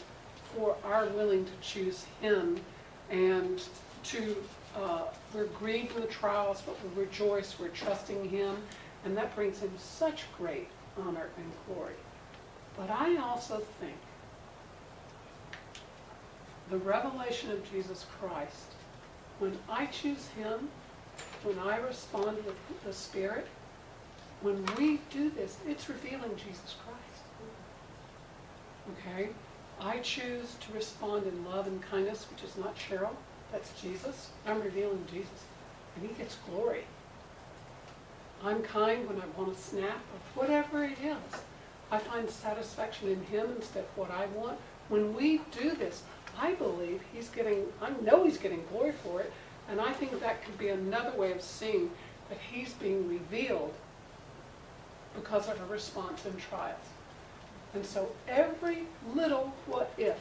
Speaker 1: for our willing to choose him, and to we're grieved in the trials, but we rejoice, we're trusting him, and that brings him such great honor and glory. But I also think the revelation of Jesus Christ, when I choose him, when I respond with the Spirit, when we do this, it's revealing Jesus Christ. Okay? I choose to respond in love and kindness, which is not Cheryl, that's Jesus. I'm revealing Jesus, and he gets glory. I'm kind when I want to snap, or whatever it is. I find satisfaction in him instead of what I want. When we do this, I believe I know he's getting glory for it, and I think that could be another way of seeing that he's being revealed because of a response in trials. And so every little what if,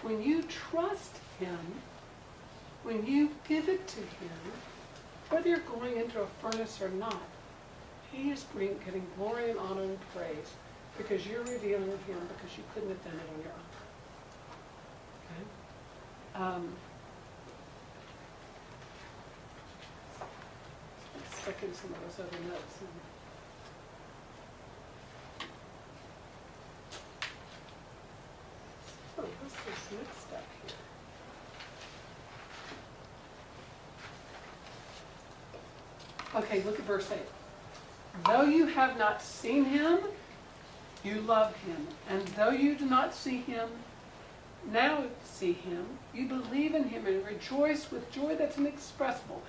Speaker 1: when you trust him, when you give it to him, whether you're going into a furnace or not, he is getting glory and honor and praise because you're revealing him because you couldn't have done it on your own. Okay? Let's stick in some of those other notes. Oh, what's this next step here? Okay, look at verse 8. Though you have not seen him, you love him. And though you do not see him, now see him, you believe in him and rejoice with joy that's inexpressible,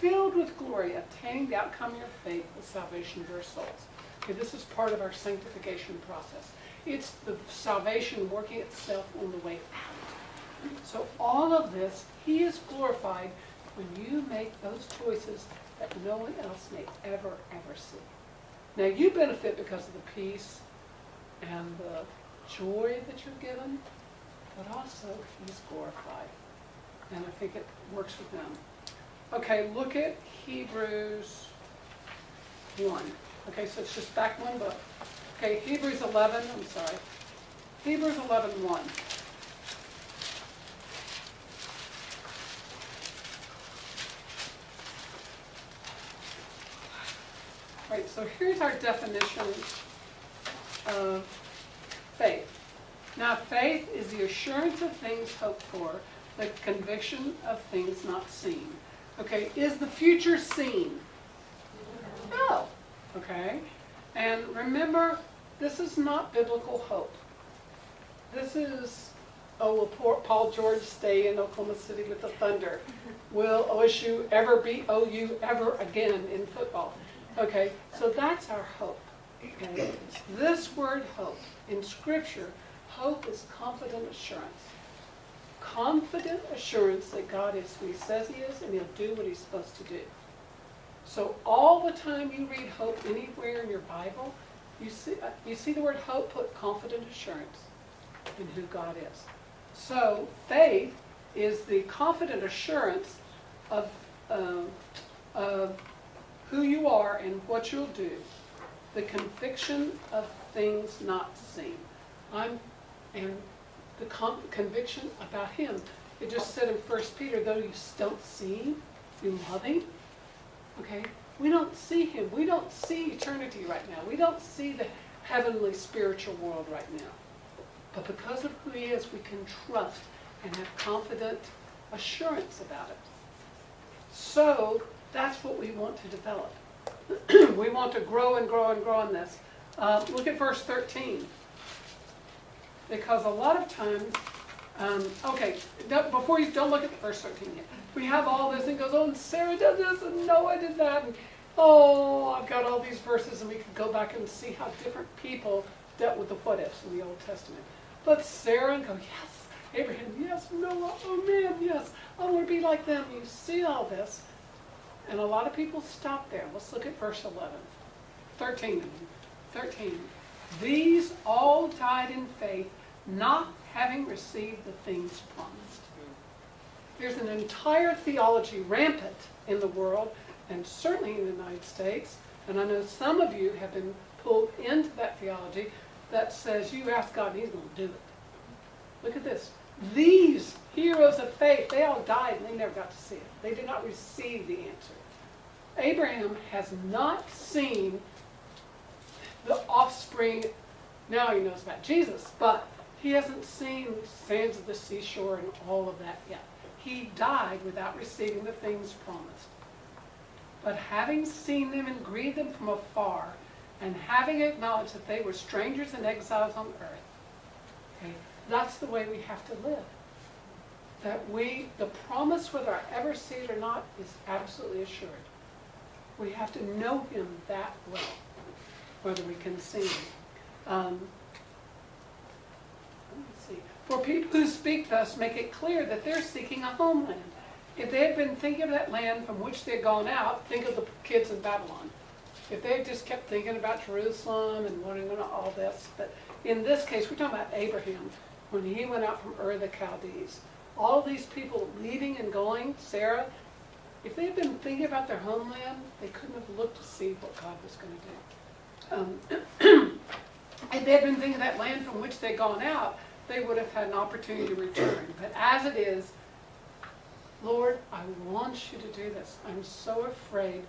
Speaker 1: filled with glory, attaining the outcome of your faith, the salvation of your souls. Okay, this is part of our sanctification process. It's the salvation working itself on the way out. So all of this, he is glorified when you make those choices that no one else may ever see. Now you benefit because of the peace and the joy that you're given, but also he's glorified. And I think it works with them. Okay, look at Hebrews 1. Okay, so it's just back one book. Okay, Hebrews 11, I'm sorry. Hebrews 11:1. Right, so here's our definition of faith. Now, faith is the assurance of things hoped for, the conviction of things not seen. Okay, is the future seen? No. Okay, and remember, this is not biblical hope. This is, will Paul George stay in Oklahoma City with the Thunder? Will OSU ever beat OU ever again in football? Okay, so that's our hope. Okay? This word hope, in Scripture, hope is confident assurance. Confident assurance that God is who he says he is and he'll do what he's supposed to do. So all the time you read hope anywhere in your Bible, you see the word hope, put confident assurance in who God is. So faith is the confident assurance of who you are and what you'll do. The conviction of things not seen. And the conviction about him. It just said in 1 Peter, though you don't see him, you love him. Okay? We don't see him. We don't see eternity right now. We don't see the heavenly spiritual world right now. But because of who he is, we can trust and have confident assurance about it. So that's what we want to develop. We want to grow and grow and grow in this. Look at verse 13. Because a lot of times, before you don't look at verse 13 yet. We have all this and goes, oh, and Sarah did this, and Noah did that, and oh, I've got all these verses, and we could go back and see how different people dealt with the what-ifs in the Old Testament. But Sarah and go, yes, Abraham, yes, Noah, oh man, yes, I want to be like them. You see all this. And a lot of people stop there. Let's look at verse 13. These all died in faith, not having received the things promised. There's an entire theology rampant in the world, and certainly in the United States, and I know some of you have been pulled into that theology that says you ask God and he's going to do it. Look at this. These heroes of faith, they all died and they never got to see it. They did not receive the answer. Abraham has not seen the offspring. Now he knows about Jesus, but he hasn't seen sands of the seashore and all of that yet. He died without receiving the things promised. But having seen them and greeted them from afar, and having acknowledged that they were strangers and exiles on earth, okay, that's the way we have to live. That the promise, whether I ever see it or not, is absolutely assured. We have to know him that well, whether we can see him. For people who speak thus make it clear that they're seeking a homeland. If they had been thinking of that land from which they had gone out, think of the kids in Babylon. If they had just kept thinking about Jerusalem and wanting to know all this, but in this case, we're talking about Abraham, when he went out from Ur of the Chaldees. All these people leaving and going, Sarah, if they had been thinking about their homeland, they couldn't have looked to see what God was going to do. If they had been thinking of that land from which they'd gone out, they would have had an opportunity to return. But as it is, Lord, I want you to do this. I'm so afraid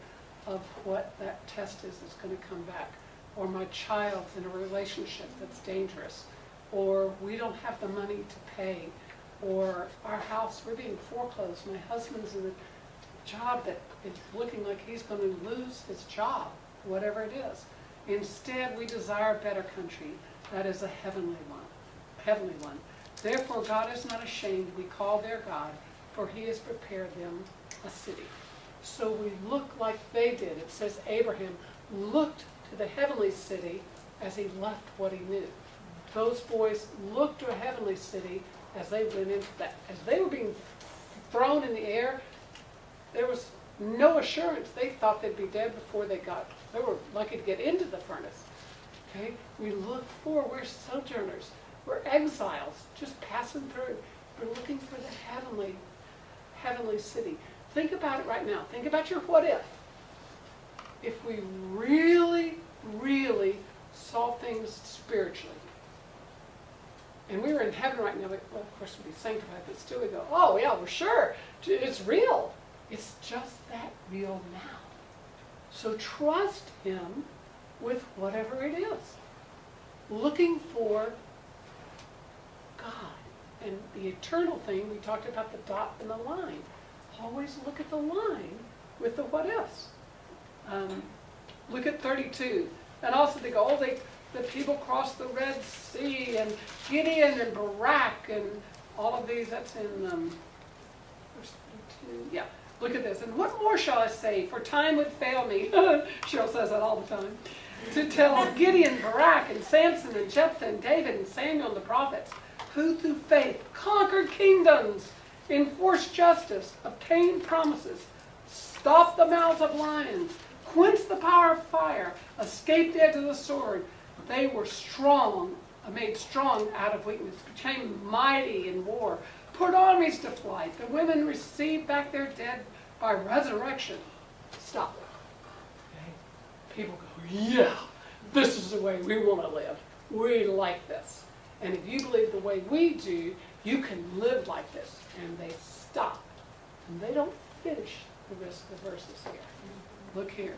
Speaker 1: of what that test is that's going to come back. Or my child's in a relationship that's dangerous. Or we don't have the money to pay. Or our house, we're being foreclosed. My husband's in a job that is looking like he's going to lose his job, whatever it is. Instead, we desire a better country. That is a heavenly one. Therefore, God is not ashamed to be called their God, for he has prepared them a city. So we look like they did. It says Abraham looked to the heavenly city as he left what he knew. Those boys looked to a heavenly city as they went into that. As they were being thrown in the air, there was no assurance. They thought they'd be dead before they were lucky to get into the furnace. Okay? We look for, we're sojourners. We're exiles, just passing through. We're looking for the heavenly city. Think about it right now. Think about your what if. If we really, really saw things spiritually, and we were in heaven right now, well, of course we'd be sanctified, but still we go, oh yeah, we're sure. It's real. It's just that real now. So trust him with whatever it is. Looking for God. And the eternal thing, we talked about the dot and the line. Always look at the line with the what ifs. Look at 32. And also they go, the people crossed the Red Sea, and Gideon and Barak, and all of these, that's in verse 32. Yeah, look at this. And what more shall I say? For time would fail me. Cheryl says that all the time. To tell of Gideon, Barak, and Samson, and Jephthah, and David, and Samuel, and the prophets, who through faith conquered kingdoms, enforced justice, obtained promises, stopped the mouths of lions, quenched the power of fire, escaped the edge of the sword. They were strong, made strong out of weakness, became mighty in war, put armies to flight. The women received back their dead by resurrection. Stop. Okay? People go, yeah, this is the way we want to live. We like this. And if you believe the way we do, you can live like this. And they stop. And they don't finish the rest of the verses here. Look here.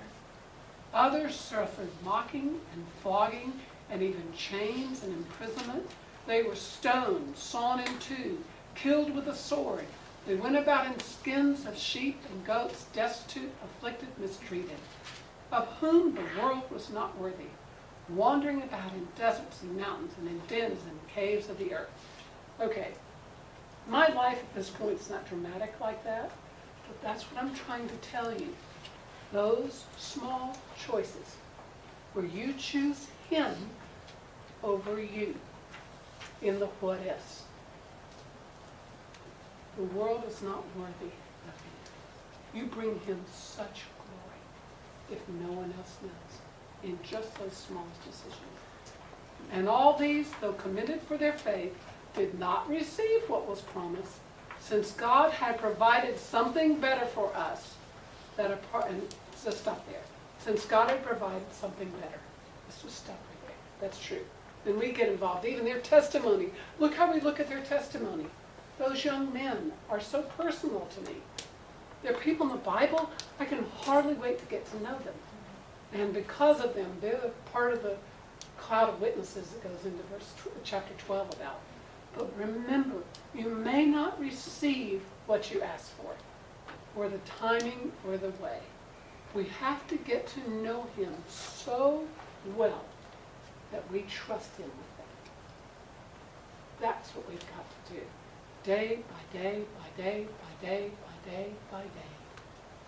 Speaker 1: Others suffered mocking and flogging and even chains and imprisonment. They were stoned, sawn in two, killed with a sword. They went about in skins of sheep and goats, destitute, afflicted, mistreated, of whom the world was not worthy, wandering about in deserts and mountains and in dens and caves of the earth. Okay, my life at this point is not dramatic like that, but that's what I'm trying to tell you. Those small choices where you choose him over you in the what ifs. The world is not worthy of you. You bring him such glory if no one else knows in just those smallest decisions. And all these, though commended for their faith, did not receive what was promised, since God had provided something better for us. And let's stop there. Since God had provided something better. Let's just stop right there. That's true. Then we get involved. Even their testimony. Look how we look at their testimony. Those young men are so personal to me. They're people in the Bible. I can hardly wait to get to know them. And because of them, they're part of the cloud of witnesses that goes into chapter 12 about. But remember, you may not receive what you ask for, or the timing, or the way. We have to get to know him so well that we trust him with that. That's what we've got to do. Day by day, by day, by day, by day, by day.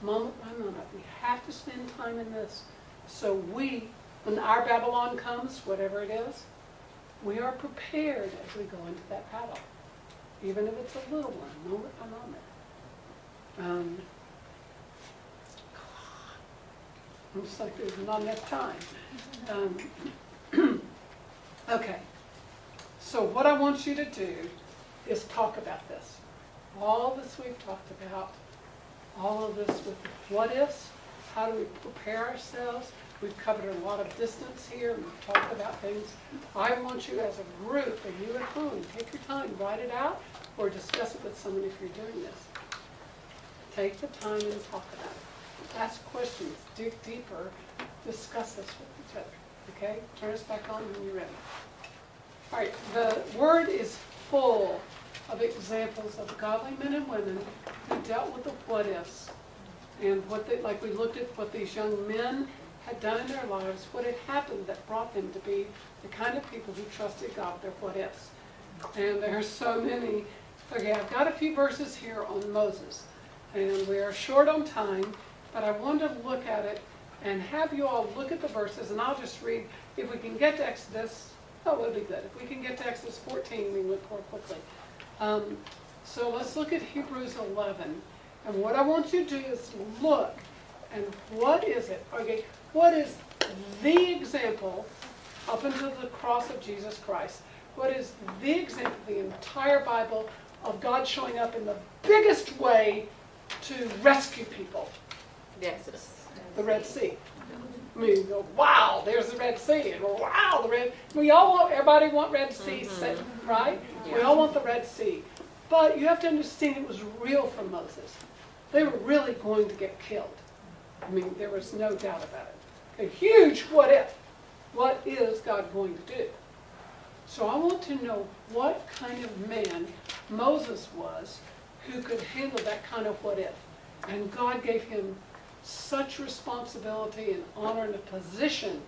Speaker 1: Moment by moment. We have to spend time in this. So when our Babylon comes, whatever it is, we are prepared as we go into that battle. Even if it's a little one, moment by moment. Looks like there's not enough time. Okay. So what I want you to do is talk about this. All this we've talked about, all of this with the what ifs, how do we prepare ourselves? We've covered a lot of distance here, and we've talked about things. I want you as a group, and you at home, take your time, write it out, or discuss it with someone if you're doing this. Take the time and talk about it. Ask questions, dig deeper, discuss this with each other. Okay? Turn us back on when you're ready. All right, the Word is full of examples of godly men and women who dealt with the what ifs. And what they, like we looked at what these young men had done in their lives, what had happened that brought them to be the kind of people who trusted God with their what ifs. And there are so many. Okay, I've got a few verses here on Moses. And we are short on time, but I wanted to look at it and have you all look at the verses, and I'll just read. If we can get to Exodus, oh, it'll be good. If we can get to Exodus 14, we look more quickly. So let's look at Hebrews 11. And what I want you to do is look, and what is it? Okay, what is the example up until the cross of Jesus Christ? What is the example, the entire Bible, of God showing up in the biggest way to rescue people?
Speaker 2: The Exodus.
Speaker 1: The Red Sea. I mean, you go, wow, there's the Red Sea. And wow, the Red. We all want, everybody want Red Sea, right? We all want the Red Sea. But you have to understand it was real for Moses. They were really going to get killed. I mean, there was no doubt about it. A huge what if. What is God going to do? So I want to know what kind of man Moses was who could handle that kind of what if. And God gave him such responsibility and honor and a position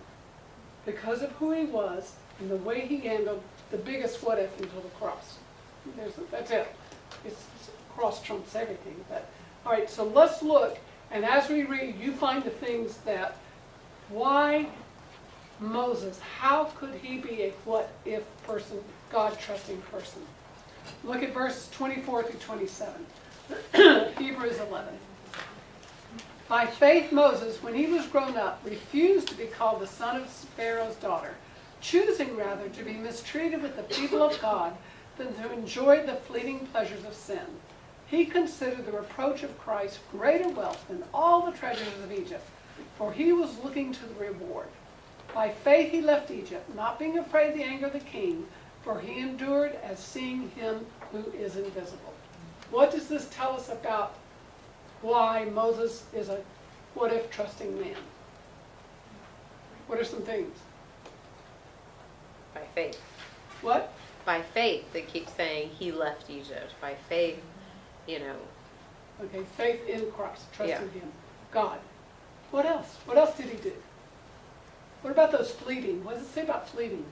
Speaker 1: because of who he was and the way he handled the biggest what if until the cross. That's it. Cross trumps everything. But all right, so let's look, and as we read, you find the things that why Moses, how could he be a what if person, God trusting person? Look at verses 24 through 27. Hebrews 11. By faith Moses, when he was grown up, refused to be called the son of Pharaoh's daughter, choosing rather to be mistreated with the people of God than to enjoy the fleeting pleasures of sin. He considered the reproach of Christ greater wealth than all the treasures of Egypt, for he was looking to the reward. By faith he left Egypt, not being afraid of the anger of the king, for he endured as seeing him who is invisible. What does this tell us about why Moses is a what-if trusting man? What are some things?
Speaker 2: By faith.
Speaker 1: What?
Speaker 2: By faith, they keep saying he left Egypt. By faith, you know.
Speaker 1: Okay, faith in Christ, trusting
Speaker 2: Yeah.
Speaker 1: him. God. What else? What else did he do? What about those fleeting? What does it say about fleeting?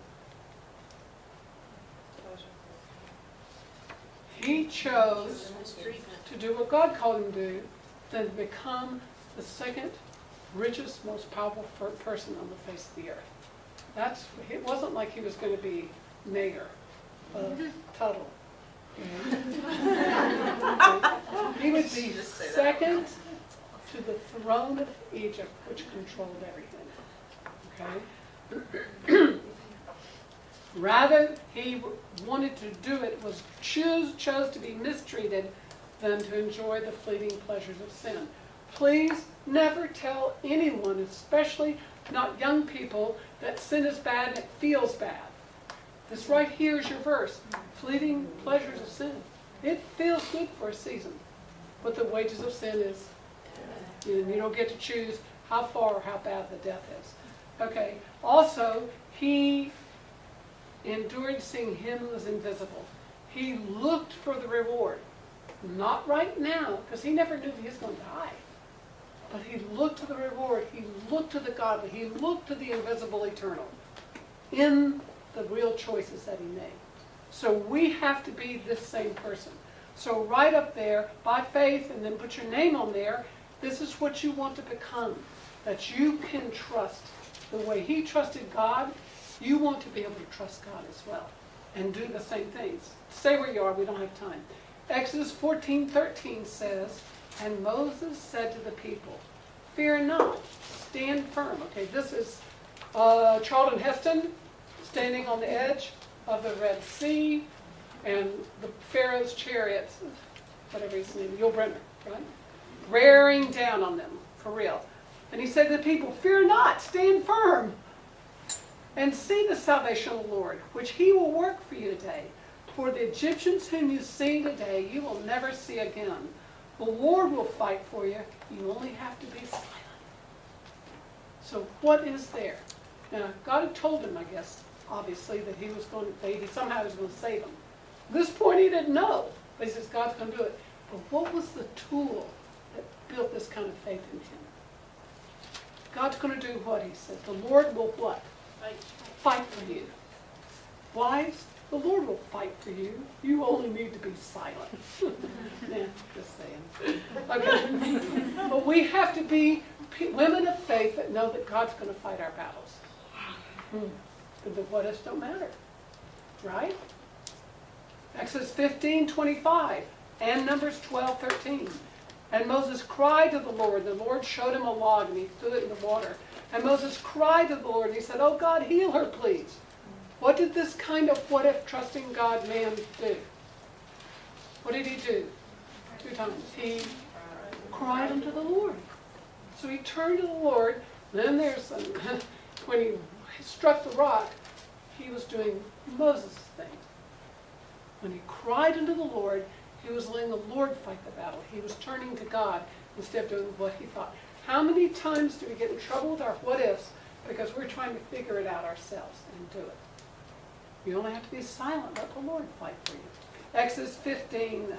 Speaker 1: He chose to do what God called him to do, than to become the second richest, most powerful person on the face of the earth. It wasn't like he was going to be mayor of Tuttle. He would be second to the throne of Egypt, which controlled everything. Okay? Rather, he wanted to do it, chose to be mistreated than to enjoy the fleeting pleasures of sin. Please never tell anyone, especially not young people, that sin is bad and it feels bad. This right here is your verse. Fleeting pleasures of sin. It feels good for a season. But the wages of sin is, you don't get to choose how far or how bad the death is. Okay. Also, he endured seeing him who was invisible. He looked for the reward. Not right now, because he never knew he was going to die. But he looked to the reward. He looked to the godly. He looked to the invisible eternal in the real choices that he made. So we have to be this same person. So right up there, by faith, and then put your name on there, this is what you want to become. That you can trust. The way he trusted God, you want to be able to trust God as well. And do the same things. Stay where you are, we don't have time. Exodus 14:13 says, and Moses said to the people, fear not, stand firm. Okay, this is Charlton Heston standing on the edge of the Red Sea and the Pharaoh's chariots, whatever his name, Yul Brynner, right? Bearing down on them, for real. And he said to the people, fear not, stand firm, and see the salvation of the Lord, which he will work for you today. For the Egyptians whom you see today, you will never see again. The Lord will fight for you. You only have to be silent. So what is there? Now, God had told him, I guess, obviously, that he was going to, he somehow was going to save him. At this point, he didn't know. But he says, God's going to do it. But what was the tool that built this kind of faith in him? God's going to do what? He said. The Lord will what? Fight for you. Wives, the Lord will fight for you. You only need to be silent. Nah, just saying. Okay. But we have to be women of faith that know that God's going to fight our battles. The what-ifs don't matter. Right? Exodus 15:25 and Numbers 12:13. And Moses cried to the Lord. The Lord showed him a log, and he threw it in the water. And Moses cried to the Lord, and he said, "Oh God, heal her, please." What did this kind of what-if trusting God man do? What did he do? 2 times. He cried unto the Lord. So he turned to the Lord. Then there's when he struck the rock, he was doing Moses' thing. When he cried unto the Lord, he was letting the Lord fight the battle. He was turning to God instead of doing what he thought. How many times do we get in trouble with our what-ifs because we're trying to figure it out ourselves and do it? You only have to be silent. Let the Lord fight for you. Exodus 15,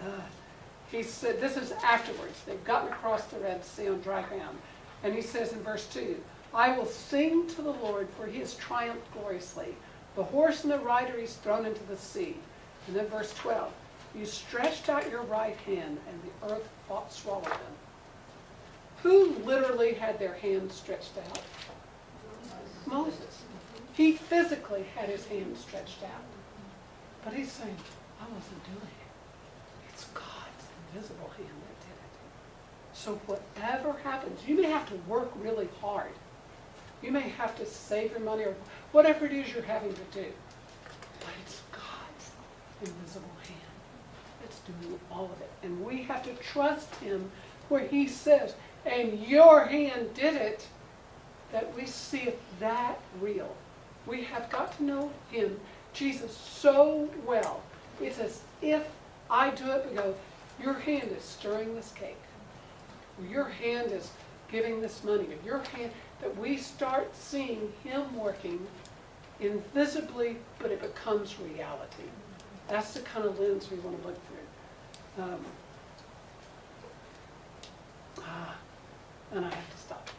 Speaker 1: he said, this is afterwards. They've gotten across the Red Sea on dry ground. And he says in verse 2, "I will sing to the Lord, for he has triumphed gloriously. The horse and the rider he's thrown into the sea." And then verse 12, "You stretched out your right hand, and the earth swallowed them." Who literally had their hand stretched out? Moses. He physically had his hand stretched out. But he's saying, I wasn't doing it. It's God's invisible hand that did it. So whatever happens, you may have to work really hard. You may have to save your money or whatever it is you're having to do. But it's God's invisible hand that's doing all of it. And we have to trust him where he says, "And your hand did it," that we see it that real. We have got to know him, Jesus, so well. It's as if I do it and go, your hand is stirring this cake. Or your hand is giving this money. Or your hand, that we start seeing him working invisibly, but it becomes reality. That's the kind of lens we want to look through. And I have to stop.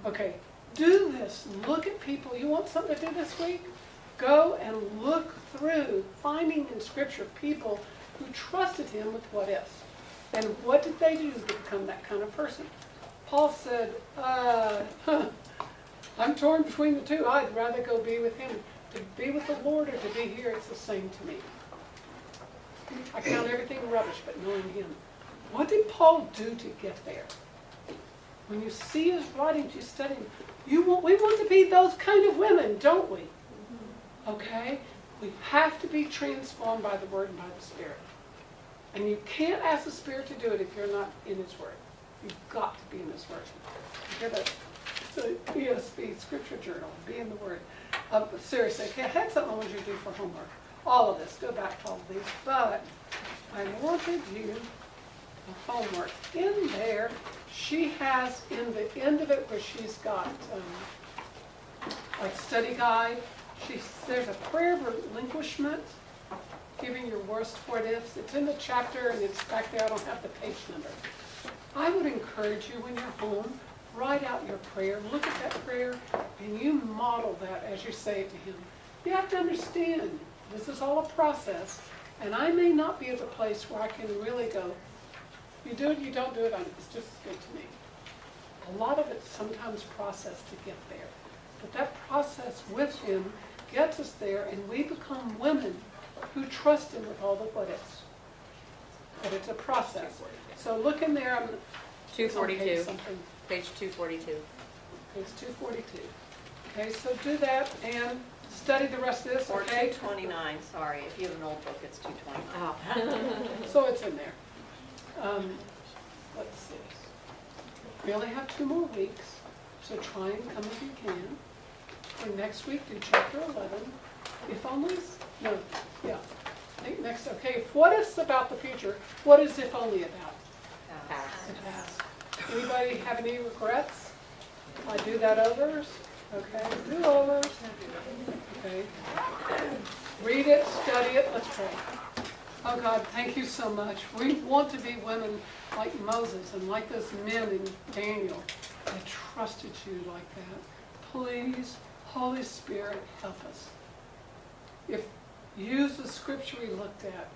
Speaker 1: Okay, do this. Look at people. You want something to do this week? Go and look through finding in Scripture people who trusted him with what ifs. And what did they do to become that kind of person? Paul said, I'm torn between the two. I'd rather go be with him. To be with the Lord or to be here, it's the same to me. I count everything rubbish but knowing him. What did Paul do to get there? When you see his writings, you study him. We want to be those kind of women, don't we? Okay? We have to be transformed by the Word and by the Spirit. And you can't ask the Spirit to do it if you're not in his Word. You've got to be in his Word. You got to ESV Scripture Journal, be in the Word. Seriously, I had something I wanted you to do for homework. All of this, go back to all of these. But I wanted you, the homework, in there, she has in the end of it where she's got like study guide. There's a prayer of relinquishment, giving your worst what ifs. It's in the chapter and it's back there. I don't have the page number. I would encourage you when you're home, write out your prayer, look at that prayer, and you model that as you say it to him. You have to understand, this is all a process, and I may not be at the place where I can really go, you do it, you don't do it, it's just good to me. A lot of it's sometimes process to get there. But that process with him gets us there, and we become women who trust him with all the what ifs. But it's a process. So look in there.
Speaker 2: 242. Page 242.
Speaker 3: Page
Speaker 1: 242. Okay, so do that and study the rest of this.
Speaker 3: Or
Speaker 1: Okay?
Speaker 3: 229, sorry. If you have an old book, it's 229.
Speaker 1: So it's in there. Let's see. We only have 2 more weeks, so try and come if you can. For next week, do chapter 11. If only, no, yeah. I think next, okay, what is about the future? What is if only about?
Speaker 2: Pass.
Speaker 1: The past. Anybody have any regrets? I do that overs. Okay, do overs. Okay. Read it, study it, let's pray. Oh God, thank you so much. We want to be women like Moses and like those men in Daniel that trusted you like that. Please, Holy Spirit, help us. Use the scripture we looked at.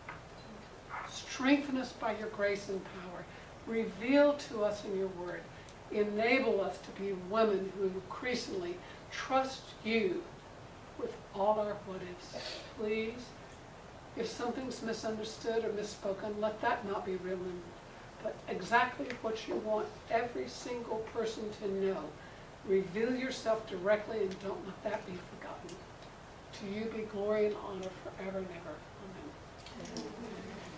Speaker 1: Strengthen us by your grace and power. Reveal to us in your word. Enable us to be women who increasingly trust you with all our what-ifs. Please, if something's misunderstood or misspoken, let that not be remembered. but exactly what you want every single person to know. Reveal yourself directly and don't let that be forgotten. To you be glory and honor forever and ever. Amen.